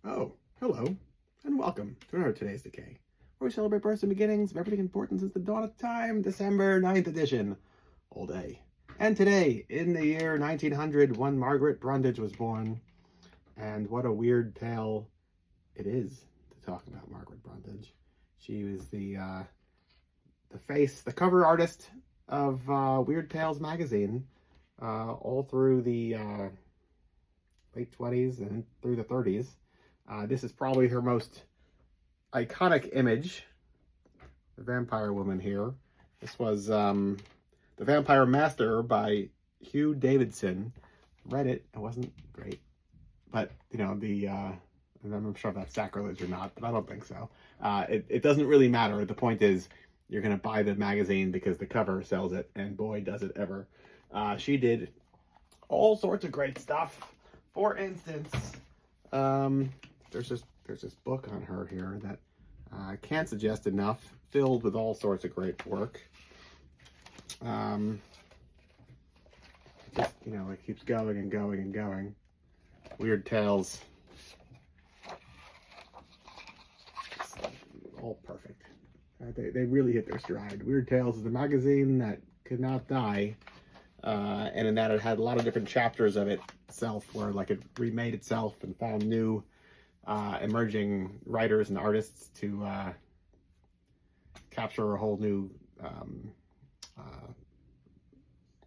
Oh, hello, and welcome to another Today's Decay, where we celebrate births and beginnings of everything important since the dawn of time, December 9th edition, all day. And today, in the year 1900, one Margaret Brundage was born, and what a weird tale it is to talk about Margaret Brundage. She was the cover artist of Weird Tales magazine, all through the late 20s and through the 30s. This is probably her most iconic image, the vampire woman here. This was The Vampire Master by Hugh Davidson. Read it. It wasn't great. But, you know, I'm not sure if that's sacrilege or not, but I don't think so. It doesn't really matter. The point is, you're going to buy the magazine because the cover sells it, and boy, does it ever. She did all sorts of great stuff. For instance, there's this book on her here that I can't suggest enough, filled with all sorts of great work. Just, you know, it keeps going and going and going. Weird Tales. It's all perfect. They really hit their stride. Weird Tales is a magazine that could not die. And in that it had a lot of different chapters of itself where like it remade itself and found new emerging writers and artists to capture a whole new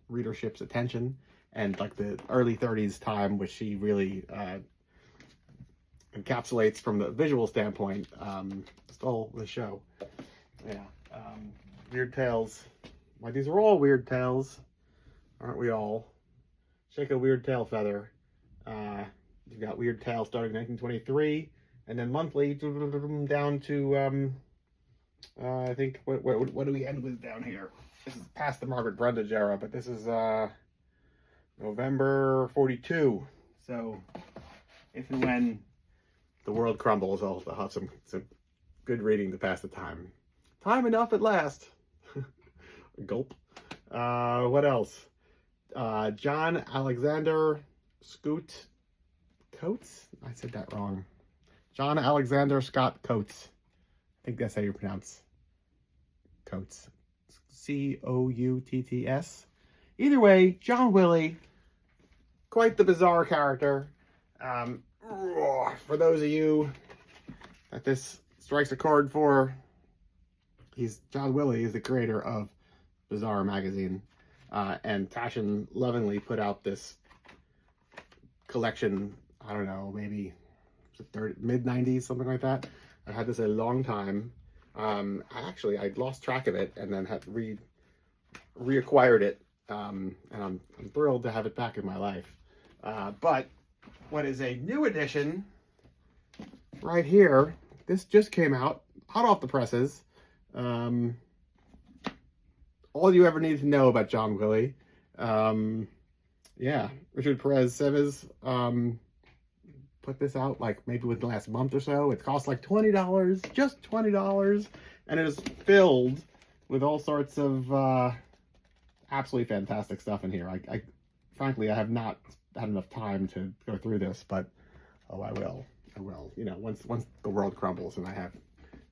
readership's attention. And like the early 30s time, which she really encapsulates from the visual standpoint, stole the show. Yeah. Weird Tales. Why, these are all weird tales. Aren't we all? Shake a weird tail feather. You've got Weird Tales starting in 1923, and then monthly down to I think what do we end with down here? This is past the Margaret Brundage era, but this is November 42. So if and when the world crumbles, I'll have some good reading to pass the time. Time enough at last. Gulp. What else? John Alexander Scoot Coates? I said that wrong. John Alexander Scott Coates. I think that's how you pronounce Coates. Coutts. Either way, John Willie. Quite the bizarre character. For those of you that this strikes a chord for, John Willie is the creator of Bizarre magazine. And Taschen lovingly put out this collection, I don't know, maybe mid-90s, something like that. I had this a long time. I lost track of it and then had reacquired it. And I'm thrilled to have it back in my life. But what is a new edition right here, this just came out, hot off the presses. All you ever need to know about John Willie. Yeah, Richard Perez Seves put this out like maybe within the last month or so. It cost like $20, just $20, and it is filled with all sorts of absolutely fantastic stuff in here. I frankly, I have not had enough time to go through this, but I will. You know, once the world crumbles and I have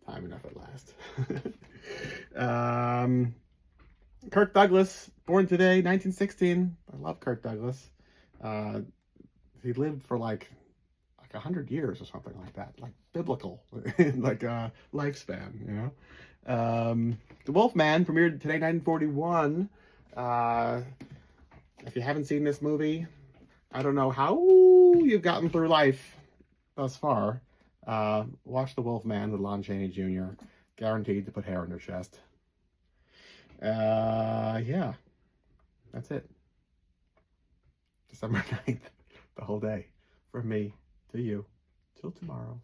time enough at last. Kirk Douglas, born today, 1916. I love Kirk Douglas. He lived for like 100 years or something like that, like biblical, like lifespan, you know. The Wolfman premiered today, 1941. If you haven't seen this movie, I don't know how you've gotten through life thus far. Watch The Wolfman with Lon Chaney Jr. Guaranteed to put hair on your chest. Yeah, that's it. December 9th, the whole day, from me to you, till tomorrow.